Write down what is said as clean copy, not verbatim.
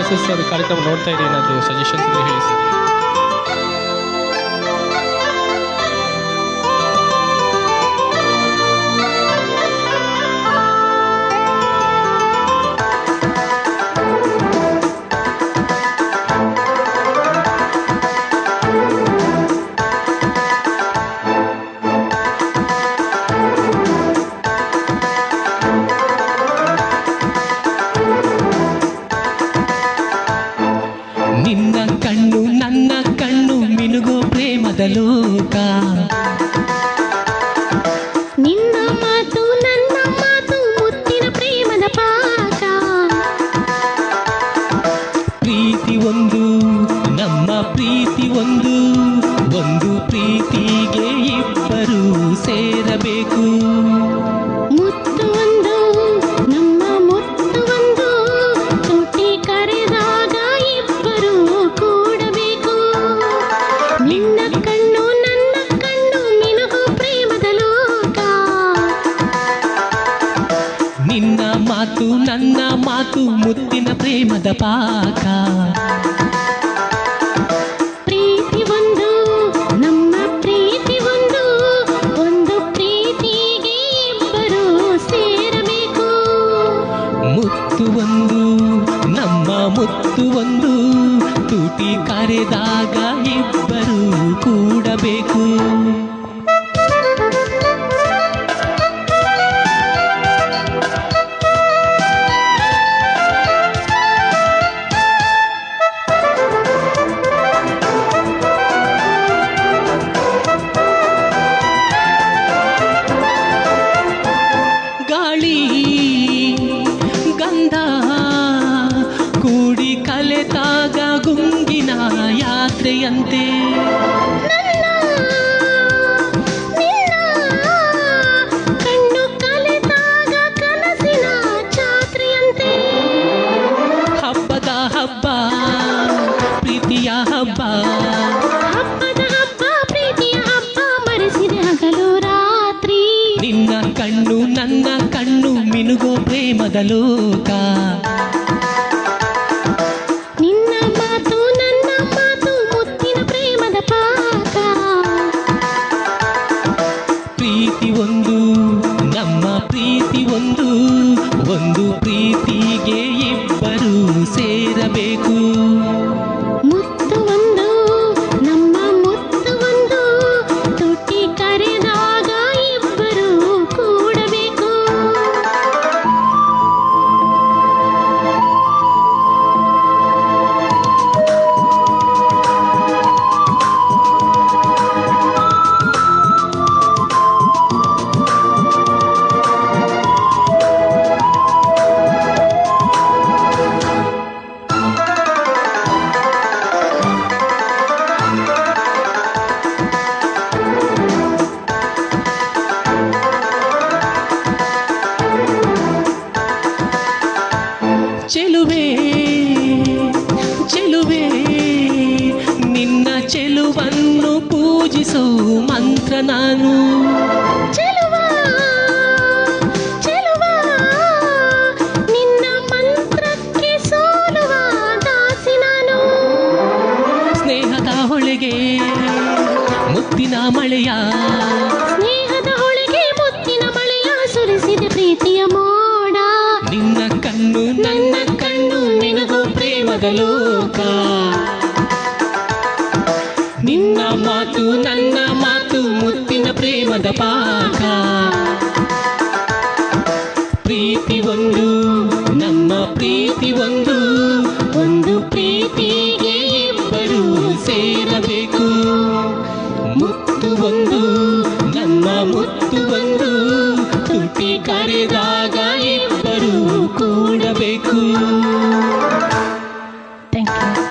Sir ಕಾರ್ಯಕ್ರಮ ನೋಡ್ತಾ ಇರಿ, ಏನಾದರೂ ಸಜೆಷನ್ಸ್ ಇದ್ರೆ ಹೇಳಿ ಸರ್. ನಿನ್ನ ಕಣ್ಣು ನನ್ನ ಕಣ್ಣು ಮಿನುಗೋ ಪ್ರೇಮದ ಲೋಕ, ನಿನ್ನ ಮಾತು ನನ್ನ ಮಾತು ಮುತ್ತಿನ ಪ್ರೇಮದ ಪಾಕ. ಪ್ರೀತಿ ಒಂದು ನಮ್ಮ ಪ್ರೀತಿ ಒಂದು, ಒಂದು ಪ್ರೀತಿಗೆ ಇಬ್ಬರು ಸೇರಬೇಕು. ಮುತ್ತು ಒಂದು ನಮ್ಮ ಮುತ್ತು ಒಂದು, ತುಟಿ ಕರೆದಾಗ ಇಬ್ಬರು ಕೂಡಬೇಕು. ನಿನ್ನ ಕಣ್ಣು ನನ್ನ ಕಣ್ಣು ಮಿನುಗು ಪ್ರೇಮದ ಲೋಕ, ನಿನ್ನ ಮಾತು ನನ್ನ ಮಾತು ಮುತ್ತಿನ ಪ್ರೇಮದ ಪಾಕ. ಪ್ರೀತಿ ಒಂದು ನಮ್ಮ ಪ್ರೀತಿ ಒಂದು, ಒಂದು ಪ್ರೀತಿಗೆ ಇಬ್ಬರು ಸೇರಬೇಕು. ಮುತ್ತು ಒಂದು ನಮ್ಮ ಮುತ್ತು ಒಂದು, ತುಟಿ ಕರೆದಾಗ ಇಬ್ಬರು ಕೂಡಬೇಕು. ಗಾಳಿ ಗಂಧ ಕೂಡಿ ಕಲೆತಾಗ ಗುಂಗಿನ ಯಾತ್ರೆಯಂತೆ, ನಿನ್ನ ಕಣ್ಣು ಕಲೆದಾಗ ಕನಸಿನ ಜಾತ್ರೆಯಂತೆ. ಹಬ್ಬದ ಹಬ್ಬ ಪ್ರೀತಿಯ ಹಬ್ಬ, ಹಬ್ಬದ ಹಬ್ಬ ಪ್ರೀತಿಯ ಹಬ್ಬ, ಮರೆಸಿದೆ ಹಗಲು ರಾತ್ರಿ. ನಿನ್ನ ಕಣ್ಣು ನನ್ನ ಕಣ್ಣು ಮಿನುಗೋ ಪ್ರೇಮದ ಲೋಕ, ನಿನ್ನ ಮಾತು ನನ್ನ ಮಾತು ಮುತ್ತಿನ ಪ್ರೇಮದ ಪಾಕ. ಪ್ರೀತಿ ಒಂದು ನಮ್ಮ ಪ್ರೀತಿ ಒಂದು, ಒಂದು ಪ್ರೀತಿಗೆ ಇಬ್ಬರು ಸೇರಬೇಕು. ಮುತ್ತು ಒಂದು ನಮ್ಮ ಮುತ್ತು ಒಂದು, ತುಟಿ ಕರೆದಾಗ ಇಬ್ಬರು ಕೂಡಬೇಕು. ಚೆಲುವೆ ಚೆಲುವೆ ನಿನ್ನ ಚೆಲುವನ್ನು ಪೂಜಿಸೋ ಮಂತ್ರ ನಾನು. ಚೆಲುವ ಚೆಲುವ ನಿನ್ನ ಮಂತ್ರಕ್ಕೆ ಸೋಲುವ ದಾಸಿ ನಾನು. ಸ್ನೇಹದ ಹೊಳೆಗೆ ಮುತ್ತಿನ ಮಳೆಯ, ಸ್ನೇಹದ ಹೊಳೆಗೆ ಮುತ್ತಿನ ಮಳೆಯ ಸುರಿಸಿದೆ ಪ್ರೀತಿಯ ಮೋಡ. ನಿನ್ನ ಕಣ್ಣು ನನ್ನ ಕಣ್ಣು ಮಿನುಗೋ ಪ್ರೇಮದ ಲೋಕ, ನಿನ್ನ ಮಾತು ನನ್ನ ಮಾತು ಮುತ್ತಿನ ಪ್ರೇಮದ ಪಾಕ. ಪ್ರೀತಿ ಒಂದು ನಮ್ಮ ಪ್ರೀತಿ ಒಂದು, ಒಂದು ಪ್ರೀತಿಗೆ ಇಬ್ಬರು ಸೇರಬೇಕು. ಮುತ್ತು ಒಂದು ನಮ್ಮ ಮುತ್ತು ಒಂದು, ತುಟಿ ಕರೆದಾಗ ಇಬ್ಬರು ಕೂಡಬೇಕು.